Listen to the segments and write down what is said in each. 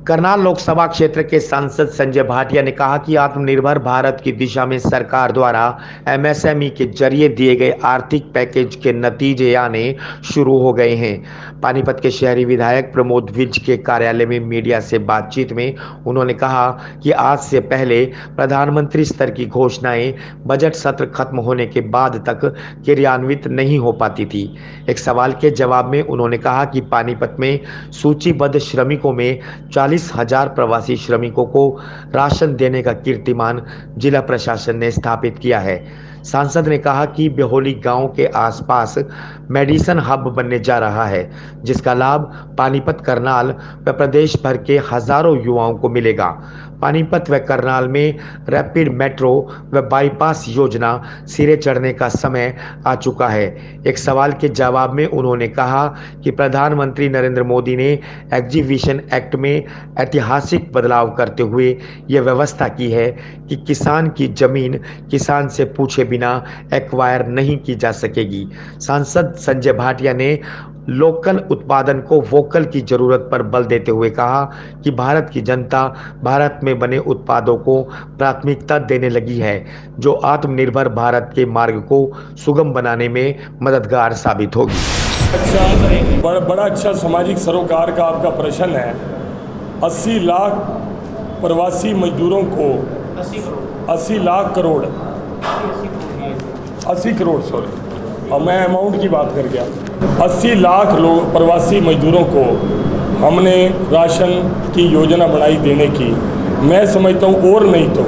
करनाल लोकसभा क्षेत्र के सांसद संजय भाटिया ने कहा कि आत्मनिर्भर भारत की दिशा में सरकार द्वारा एमएसएमई के जरिए दिए गए आर्थिक पैकेज के नतीजे आने शुरू हो गए हैं। पानीपत के शहरी विधायक प्रमोद विज के कार्यालय में मीडिया से बातचीत में उन्होंने कहा कि आज से पहले प्रधानमंत्री स्तर की घोषणाएं बजट सत्र खत्म होने के बाद तक क्रियान्वित नहीं हो पाती थी। एक सवाल के जवाब में उन्होंने कहा कि पानीपत में सूचीबद्ध श्रमिकों में 40,000 प्रवासी श्रमिकों को राशन देने का कीर्तिमान जिला प्रशासन ने स्थापित किया है। सांसद ने कहा कि बेहोली गांव के आसपास मेडिसिन हब बनने जा रहा है, जिसका लाभ पानीपत, करनाल व प्रदेश भर के हजारों युवाओं को मिलेगा। पानीपत व करनाल में रैपिड मेट्रो व बाईपास योजना सिरे चढ़ने का समय आ चुका है। एक सवाल के जवाब में उन्होंने कहा कि प्रधानमंत्री नरेंद्र मोदी ने एग्जीबिशन एक्ट में ऐतिहासिक बदलाव करते हुए यह व्यवस्था की है कि किसान की जमीन किसान से पूछे बिना एक्वायर नहीं की जा सकेगी। सांसद संजय भाटिया ने लोकल उत्पादन को वोकल की जरूरत पर बल देते हुए कहा कि भारत की जनता भारत में बने उत्पादों को प्राथमिकता देने लगी है, जो आत्मनिर्भर भारत के मार्ग को सुगम बनाने में मददगार साबित होगी। बड़ा अच्छा सामाजिक सरोकार का आपका प्रश्न है। 80 लाख प्रवासी मजदूरों को 80 करोड़ सॉरी, और मैं अमाउंट की बात कर गया। 80 लाख लोग प्रवासी मजदूरों को हमने राशन की योजना बनाई देने की। मैं समझता हूँ और नहीं तो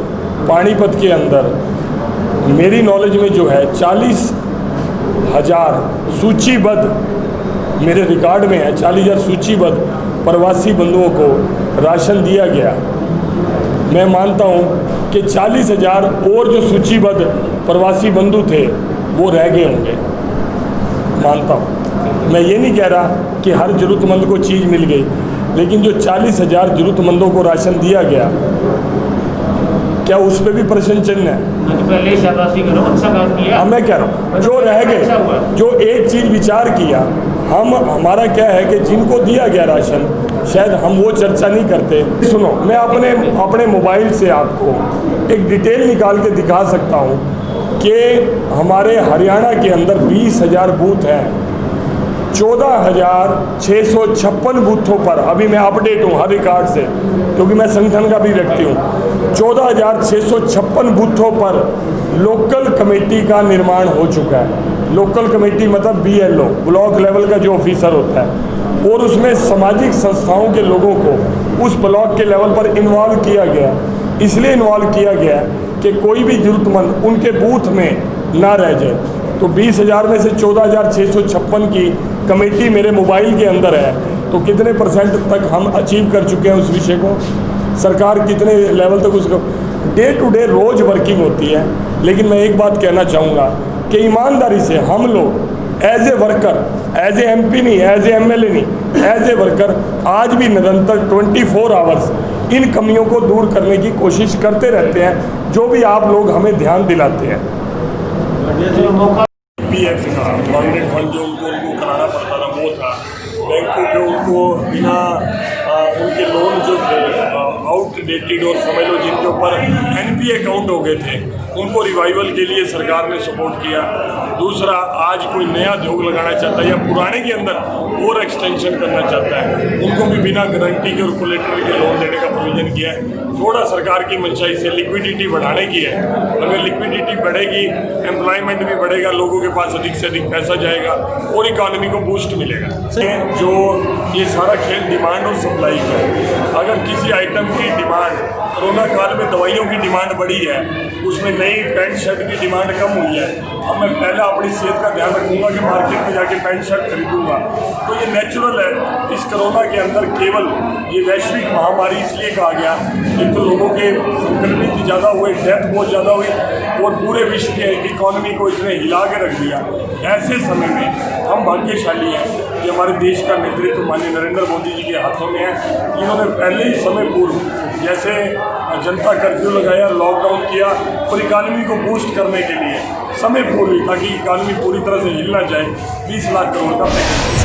पानीपत के अंदर मेरी नॉलेज में जो है 40,000 सूचीबद्ध, मेरे रिकॉर्ड में है 40,000 सूचीबद्ध प्रवासी बंधुओं को राशन दिया गया। मैं मानता हूँ कि 40,000 और जो सूचीबद्ध प्रवासी बंधु थे वो रह गए होंगे, मानता हूँ। मैं ये नहीं कह रहा कि हर जरूरतमंद को चीज़ मिल गई, लेकिन जो 40,000 जरूरतमंदों को राशन दिया गया, क्या उस पर भी प्रश्न चिन्ह है? पहले शाबाशी करो, अच्छा काम किया। मैं कह रहा हूँ जो रह गए, जो एक चीज़ विचार किया, हमारा क्या है कि जिनको दिया गया राशन शायद हम वो चर्चा नहीं करते। सुनो, मैं अपने मोबाइल से आपको एक डिटेल निकाल के दिखा सकता हूँ कि हमारे हरियाणा के अंदर 20,000 बूथ हैं। 14,656 बूथों पर अभी मैं अपडेट हूँ हर रिकॉर्ड से, क्योंकि मैं संगठन का भी व्यक्ति हूँ। 14,656 बूथों पर लोकल कमेटी का निर्माण हो चुका है। लोकल कमेटी मतलब BLO, ब्लॉक लेवल का जो ऑफिसर होता है, और उसमें सामाजिक संस्थाओं के लोगों को उस ब्लॉक के लेवल पर इन्वॉल्व किया गया। इसलिए इन्वॉल्व किया गया कि कोई भी जरूरतमंद उनके बूथ में ना रह जाए। तो 20,000 में से 14,656 की कमेटी मेरे मोबाइल के अंदर है, तो कितने % तक हम अचीव कर चुके हैं उस विषय को? सरकार कितने लेवल तक उसको डे टू डे रोज़ वर्किंग होती है। लेकिन मैं एक बात कहना चाहूँगा कि ईमानदारी से हम लोग as a worker, as a MP नहीं, एज ए MLA नहीं, एज ए वर्कर आज भी निरंतर 24 आवर्स इन कमियों को दूर करने की कोशिश करते रहते हैं, जो भी आप लोग हमें ध्यान दिलाते हैं। PF का प्रोविडेंट फंड जो उनको कराना पड़ता था वो था, बैंकों के उनको बिना उनके लोन जो थे आउटडेटेड और समझ लो जिनके ऊपर NPA अकाउंट हो गए थे, उनको रिवाइवल के लिए सरकार ने सपोर्ट किया। दूसरा, आज कोई नया उद्योग लगाना चाहता है या पुराने के अंदर और एक्सटेंशन करना चाहता है, उनको भी बिना गारंटी के और कोलेटरल के लोन देने का प्रोविजन किया है। थोड़ा सरकार की मंशा इससे लिक्विडिटी बढ़ाने की है। अगर लिक्विडिटी बढ़ेगी, एम्प्लॉयमेंट भी बढ़ेगा, लोगों के पास अधिक से अधिक पैसा जाएगा और इकॉनमी को बूस्ट मिलेगा। जो ये सारा खेल डिमांड और सप्लाई का है। अगर किसी आइटम की डिमांड, कोरोना काल में दवाइयों की डिमांड बढ़ी है, उसमें नई पैंट शर्ट की डिमांड कम हुई है, अब मैं पहला अपनी सेहत का ध्यान रखूंगा कि मार्केट में जाके पैंट शर्ट खरीदूंगा। तो ये नेचुरल है। इस कोरोना के अंदर केवल ये वैश्विक महामारी इसलिए कहा गया, एक तो लोगों के संक्रमित ज़्यादा हुए, डेथ बहुत ज़्यादा हुई, और पूरे विश्व के इकॉनमी को इसने हिला के रख दिया। ऐसे समय में हम भाग्यशाली हैं कि हमारे देश का नेतृत्व माननीय नरेंद्र मोदी जी के हाथों में है। इन्होंने पहले ही समय पूर्व जैसे जनता कर्फ्यू लगाया, लॉकडाउन किया और इकॉनमी को बूस्ट करने के लिए समय पूर्व, ताकि इकॉनमी पूरी तरह से हिल ना जाए, 20 लाख करोड़ का पैकेज।